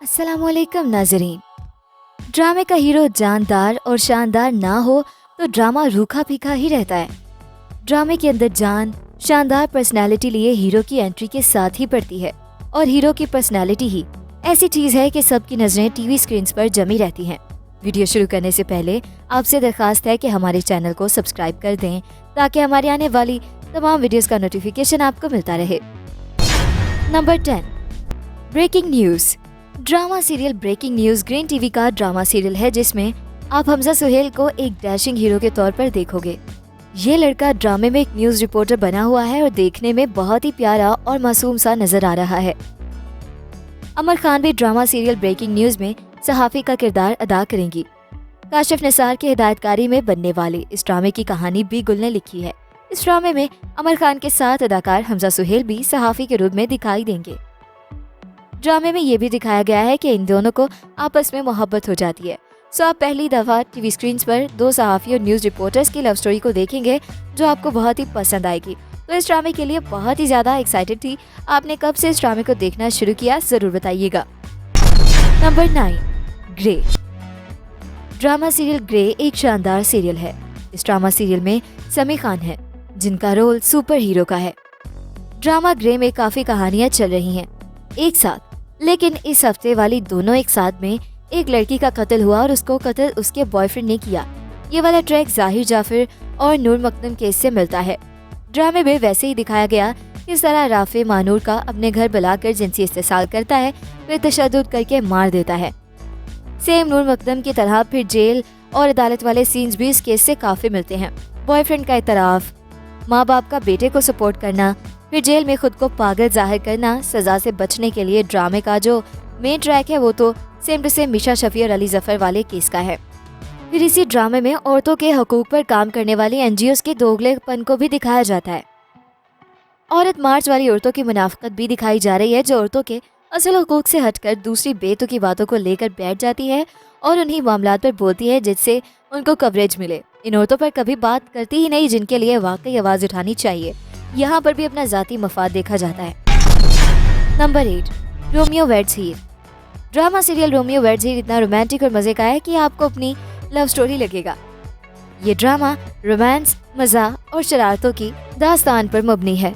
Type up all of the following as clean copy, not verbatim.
अस्सलामुअलैकुम नाजरीन। ड्रामे का हीरो जानदार और शानदार ना हो तो ड्रामा रूखा फीका ही रहता है। ड्रामे के अंदर जान, शानदार पर्सनालिटी लिए हीरो की एंट्री के साथ ही पड़ती है और हीरो की पर्सनालिटी ही ऐसी चीज है कि सबकी नजरें टीवी स्क्रीन पर जमी रहती हैं। वीडियो शुरू करने से पहले आपसे दरखास्त है कि हमारे चैनल को सब्सक्राइब कर दें ताकि हमारी आने वाली तमाम वीडियोस का नोटिफिकेशन आपको मिलता रहे। Number 10, breaking news. Drama serial breaking news green TV का ड्रामा सीरियल है जिसमें आप हमजा सुहेल को एक डैशिंग हीरो के तौर पर देखोगे। ये लड़का ड्रामे में एक न्यूज रिपोर्टर बना हुआ है और देखने में बहुत ही प्यारा और मासूम सा नजर आ रहा है। अमर खान भी ड्रामा सीरियल ब्रेकिंग न्यूज में सहाफी का किरदार अदा करेंगी। काशिफ निसार की हिदायतकारी में बनने वाले इस ड्रामे की कहानी बी गुल ने लिखी है। इस ड्रामे में अमर खान के साथ अदाकार हमजा सुहेल भी सहाफी के रूप में दिखाई देंगे। ड्रामे में ये भी दिखाया गया है कि इन दोनों को आपस में मोहब्बत हो जाती है। सो आप पहली दफा टीवी स्क्रीन पर दो सहाफी और न्यूज रिपोर्टर्स की लव स्टोरी को देखेंगे जो आपको बहुत ही पसंद आएगी। तो इस ड्रामे के लिए बहुत ही ज्यादा एक्साइटेड थी। आपने कब से इस ड्रामे को देखना शुरू किया जरूर बताइएगा। Number 9, grey. Drama serial grey एक शानदार सीरियल है। इस ड्रामा सीरियल में समी खान है जिनका रोल सुपर हीरो का है। ड्रामा ग्रे में काफी कहानियां चल रही हैं एक साथ, लेकिन इस हफ्ते वाली दोनों एक साथ में एक लड़की का कत्ल हुआ और उसको कत्ल उसके बॉयफ्रेंड ने किया। ये वाला ट्रैक जाहिर जाफिर और नूर मकदम केस से मिलता है। ड्रामे में वैसे ही दिखाया गया किस तरह राफे मानूर का अपने घर बुलाकर जिनसी इस्तेसाल करता है फिर तशद्दुद करके मार देता है। सेम नूर मकदम की तरह फिर जेल और अदालत वाले सीन्स भी इस केस से काफी मिलते हैं। बॉयफ्रेंड का इतराफ, माँ बाप का बेटे को सपोर्ट करना, फिर जेल में खुद को पागल जाहिर करना सजा से बचने के लिए। ड्रामे का जो मेन ट्रैक है वो तो सेम टू सेम मिशा शफी और अली जफर वाले केस का है। फिर इसी ड्रामे में औरतों के हकूक पर काम करने वाली एनजीओस के दोगलेपन को भी दिखाया जाता है। औरत मार्च वाली औरतों की मुनाफिकत भी दिखाई जा रही है जो औरतों के असल हकूक से हटकर दूसरी बेतुकी बातों को लेकर बैठ जाती है और उन्हीं मामलात पर बोलती है जिससे उनको कवरेज मिले। इन औरतों पर कभी बात करती ही नहीं जिनके लिए वाकई आवाज उठानी चाहिए। यहाँ पर भी अपना जाती मफाद देखा जाता है। नंबर 8, रोमियो वेड्स हीर। ड्रामा सीरियल रोमियो वेड्स हीर इतना रोमांटिक और मजे का है कि आपको अपनी लव स्टोरी लगेगा। ये ड्रामा रोमांस, मजा और शरारतों की दास्तान पर मबनी है।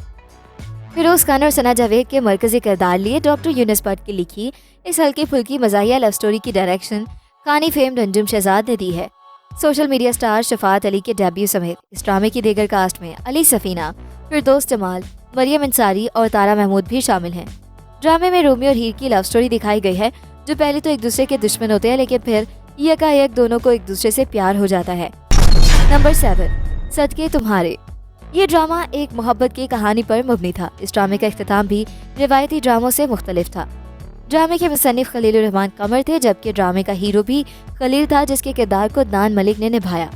फिरोज खान और सना जावेद के मरकजी किरदार लिए डॉक्टर यूनुस भट्ट की लिखी इस हल्की फुल्की मजाहिया लव स्टोरी की डायरेक्शन खानी फेम अंजुम शहजाद ने दी है। Social media star Shafat Ali के डेब्यू समेत इस ड्रामे की दीगर कास्ट में अली सफीना, फिरदौस जमाल, मरियम अंसारी और तारा महमूद भी शामिल हैं। ड्रामे में रोमियो और हीर की लव स्टोरी दिखाई गई है जो पहले तो एक दूसरे के दुश्मन होते हैं लेकिन फिर यकायक दोनों को एक दूसरे से प्यार हो जाता है। नंबर 7, सदके तुम्हारे। ये ड्रामा एक मोहब्बत की कहानी पर मबनी था। इस ड्रामे का इख्तिताम भी रिवायती ड्रामों से मुख्तलिफ था। ड्रामे के मुसन्निफ खलील रहमान कमर थे जबकि ड्रामे का हीरो भी खलील था जिसके किरदार को दान मलिक ने निभाया।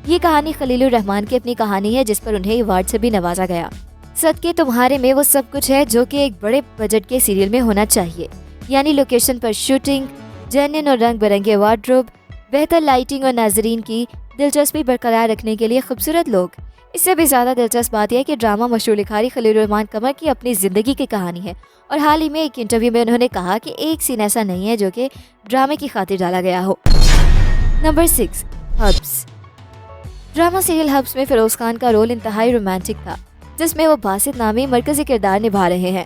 ये कहानी खलील रहमान की अपनी कहानी है जिस पर उन्हें अवार्ड से भी नवाजा गया। सदके तुम्हारे में वो सब कुछ है जो कि एक बड़े बजट के सीरियल में होना चाहिए, यानी लोकेशन पर शूटिंग, जेन्युइन और रंग बिरंगे वार्डरोब, बेहतर लाइटिंग और नाजरीन की दिलचस्पी बरकरार रखने के लिए खूबसूरत लोग। इससे भी ज्यादा दिलचस्प बात यह है कि ड्रामा मशहूर लिखारी खलील रहमान कमर की अपनी जिंदगी की कहानी है और हाल ही में एक इंटरव्यू में उन्होंने कहा कि एक सीन ऐसा नहीं है जो कि ड्रामे की खातिर डाला गया हो। Number 6, Habs. Drama serial Habs में फिरोज खान का रोल इंतहाई रोमांटिक था जिसमें वो बासित नामी मरकजी किरदार निभा रहे हैं।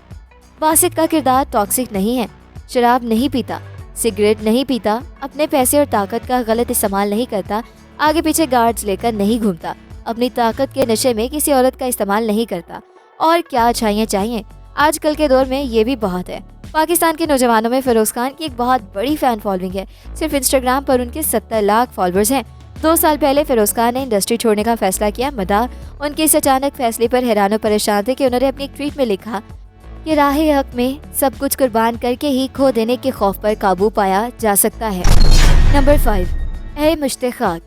बासित का किरदार टॉक्सिक नहीं है, शराब नहीं पीता, सिगरेट नहीं पीता, अपने पैसे और ताकत का गलत इस्तेमाल नहीं करता, आगे पीछे गार्ड्स लेकर नहीं घूमता, अपनी ताकत के नशे में किसी औरत का इस्तेमाल नहीं करता। और क्या अच्छाइयाँ चाहिए, आजकल के दौर में ये भी बहुत है। पाकिस्तान के नौजवानों में फिरोज खान की एक बहुत बड़ी फैन फॉलोइंग है। सिर्फ इंस्टाग्राम पर उनके 70 लाख फॉलोअर्स हैं। 2 साल पहले फिरोज खान ने इंडस्ट्री छोड़ने का फैसला किया। मदार उनके इस अचानक फैसले पर हैरान और परेशान थे कि उन्होंने अपनी एक ट्वीट में लिखा कि राह हक में सब कुछ कुर्बान करके ही खो देने के खौफ पर काबू पाया जा सकता है। नंबर 5, ए मुश्ताक।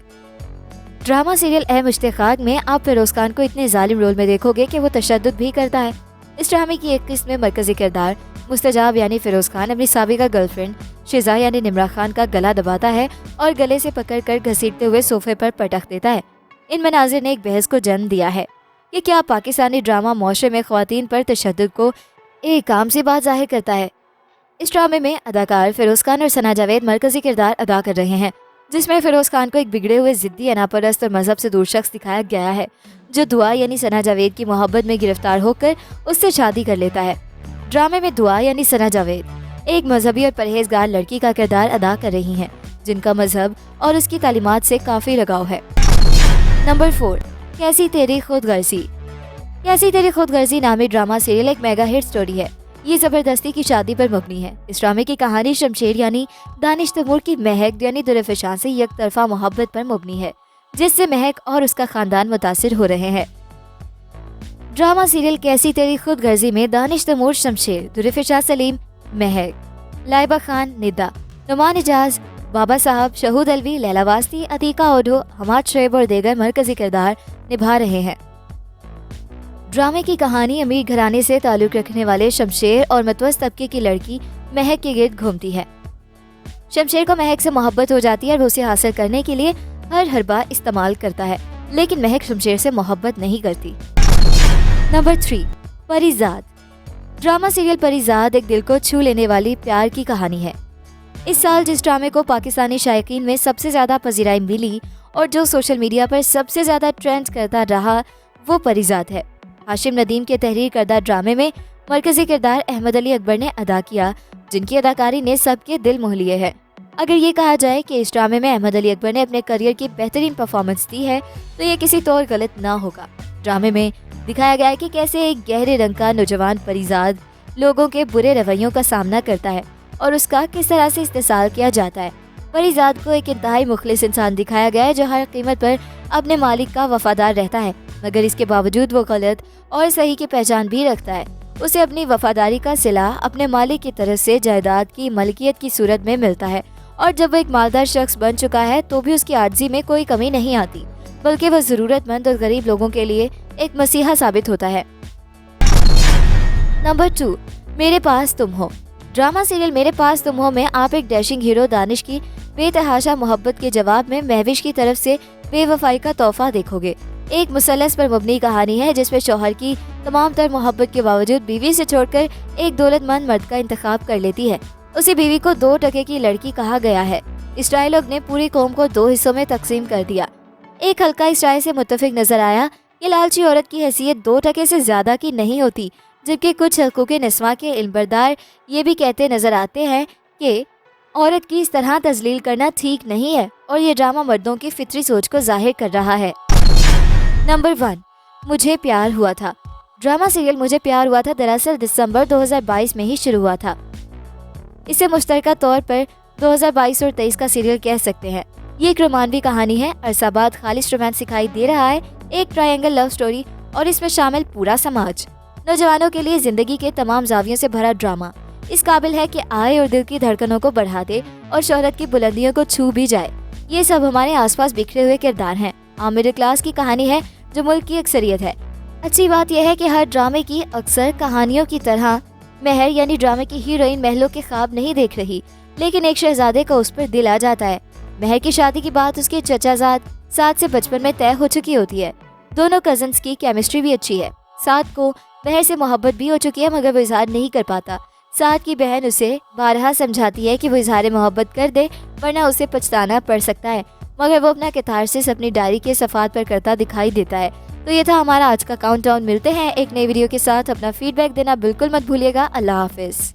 ड्रामा सीरियल ए मुश्ताक में आप फिरोज खान को इतने जालिम रोल में देखोगे कि वो तशद्दुद भी करता है। इस ड्रामे की एक किस्त में मरकजी किरदार मुस्तजाब यानी फिरोज खान अपनी साबिका गर्लफ्रेंड शिजा यानी निमरा खान का गला दबाता है और गले से पकड़कर घसीटते हुए सोफे पर पटक देता है। इन मनाजिर ने एक बहस को जन्म दिया है कि क्या पाकिस्तानी ड्रामा मुआशरे में ख्वातीन पर तशद्दुद को एक आम सी बात जाहिर करता है। इस ड्रामे में अदाकार फिरोज खान और सना जावेद मरकजी किरदार अदा कर रहे हैं, जिसमें फिरोज खान को एक बिगड़े हुए जिद्दी, अनापरस्त और मजहब से दूर शख्स दिखाया गया है, जो दुआ यानी सना जावेद की मोहब्बत में गिरफ्तार होकर उससे शादी कर लेता है। ड्रामे में दुआ यानी सना जावेद एक मजहबी और परहेजगार लड़की का किरदार अदा कर रही हैं, जिनका मजहब और उसकी तालीमात से काफी लगाव है। नंबर 4, कैसी तेरी खुदगर्जी। कैसी तेरी खुदगर्जी नामी ड्रामा सीरियल एक मेगा हिट स्टोरी है। ये जबरदस्ती की शादी पर मबनी है। इस ड्रामे की कहानी शमशेर यानी दानिश तैमूर की महक यानी दुरफिशां से एक तरफा मोहब्बत पर मबनी है, जिससे महक और उसका खानदान मुतासिर हो रहे हैं। ड्रामा सीरियल कैसी तेरी खुदगर्जी में दानिश तैमूर, शमशेर, दुरफिशां सलीम, महक, लाइबा खान, निदा, नुमान इजाज, बाबा साहब, शहूद अलवी, लैला वास्ती, अतीका ओढो, हमाद शोएब और दीगर मरकजी किरदार निभा रहे हैं। ड्रामे की कहानी अमीर घराने से ताल्लुक रखने वाले शमशेर और मतवस्त तबके की लड़की महक के गिर्द घूमती है। शमशेर को महक से मोहब्बत हो जाती है और वो उसे हासिल करने के लिए हर हरबा इस्तेमाल करता है, लेकिन महक शमशेर से मोहब्बत नहीं करती। Number 3, Parizad. Drama serial Parizad एक दिल को छू लेने वाली प्यार की कहानी है। इस साल जिस ड्रामे को पाकिस्तानी शायकीन में सबसे ज्यादा पजीराई मिली और जो सोशल मीडिया पर सबसे ज्यादा ट्रेंड करता रहा, वो परिजाद है। हाशिम नदीम के तहरीर करदा ड्रामे में मरकजी किरदार अहमद अली अकबर ने अदा किया, जिनकी अदाकारी ने सबके दिल मोह लिए हैं। अगर ये कहा जाए कि इस ड्रामे में अहमद अली अकबर ने अपने करियर की बेहतरीन परफॉर्मेंस दी है, तो ये किसी तौर गलत ना होगा। ड्रामे में दिखाया गया है कि कैसे एक गहरे रंग का नौजवान परिजाद लोगों के बुरे रवैयों का सामना करता है और उसका किस तरह से इस्तेसाल किया जाता है। परिजाद को एक इंतहाई मुखलिस इंसान दिखाया गया है, जो हर कीमत पर अपने मालिक का वफादार रहता है, मगर इसके बावजूद वो गलत और सही की पहचान भी रखता है। उसे अपनी वफादारी का सिला अपने मालिक की तरफ से जायदाद की मलकियत की सूरत में मिलता है, और जब वो एक मालदार शख्स बन चुका है तो भी उसकी आजिज़ी में कोई कमी नहीं आती, बल्कि वह जरूरतमंद और गरीब लोगों के लिए एक मसीहा साबित होता है। नंबर 2, मेरे पास तुम हो। ड्रामा सीरियल मेरे पास तुम हो में आप एक डैशिंग हीरो दानिश की बेतहाशा मोहब्बत के जवाब में महविश की तरफ से बेवफाई का तोहफा देखोगे। एक मुसलस पर मबनी कहानी है, जिसमें शौहर की तमाम तर मोहब्बत के बावजूद बीवी से छोड़कर एक दौलतमंद मर्द का इंतखाब कर लेती है। उसी बीवी को 2 टके की लड़की कहा गया है। इस डायलॉग ने पूरी कौम को 2 हिस्सों में तकसीम कर दिया। एक हल्का इस राय से मुत्तफिक नजर आया कि लालची औरत की हैसियत 2 टके से ज्यादा की नहीं होती, जबकि कुछ हकूक़े निस्वा के इल्मबरदार ये भी कहते नजर आते हैं कि औरत की इस तरह तजलील करना ठीक नहीं है, और ये ड्रामा मर्दों की फितरी सोच को जाहिर कर रहा है। नंबर 1, मुझे प्यार हुआ था। ड्रामा सीरियल मुझे प्यार हुआ था दरअसल दिसंबर 2022 में ही शुरू हुआ था। इसे मुश्तरका तौर पर 2022 और 23 का सीरियल कह सकते हैं। ये एक रोमानवी कहानी है। अरसाबाद खालिश रोमांस सिखाई दे रहा है, एक ट्रायंगल लव स्टोरी, और इसमें शामिल पूरा समाज। नौजवानों के लिए जिंदगी के तमाम जावियों से भरा ड्रामा इस काबिल है कि आए और दिल की धड़कनों को बढ़ा दे और शोहरत की बुलंदियों को छू भी जाए। ये सब हमारे आसपास बिखरे हुए किरदार हैं। आम मिडिल क्लास की कहानी है जो मुल्क की अक्सरियत है। अच्छी बात यह है कि हर ड्रामे की अक्सर कहानियों की तरह महर यानी ड्रामे की हीरोइन महलों के ख्वाब नहीं देख रही, लेकिन एक शहजादे का उस पर दिल आ जाता है। महर की शादी की बात उसके चचाजाद साद से बचपन में तय हो चुकी होती है। दोनों कजन्स की केमिस्ट्री भी अच्छी है। साद को महर से मोहब्बत भी हो चुकी है, मगर वो इजहार नहीं कर पाता। साद की बहन उसे बारहा समझाती है कि वो इजहार मोहब्बत कर दे, वरना उसे पछताना पड़ सकता है, मगर वो अपना कैथारसिस अपनी डायरी के सफ़ात पर करता दिखाई देता है। तो ये था हमारा आज का काउंटडाउन। मिलते हैं एक नई वीडियो के साथ। अपना फीडबैक देना बिल्कुल मत भूलिएगा। अल्लाह हाफिज़।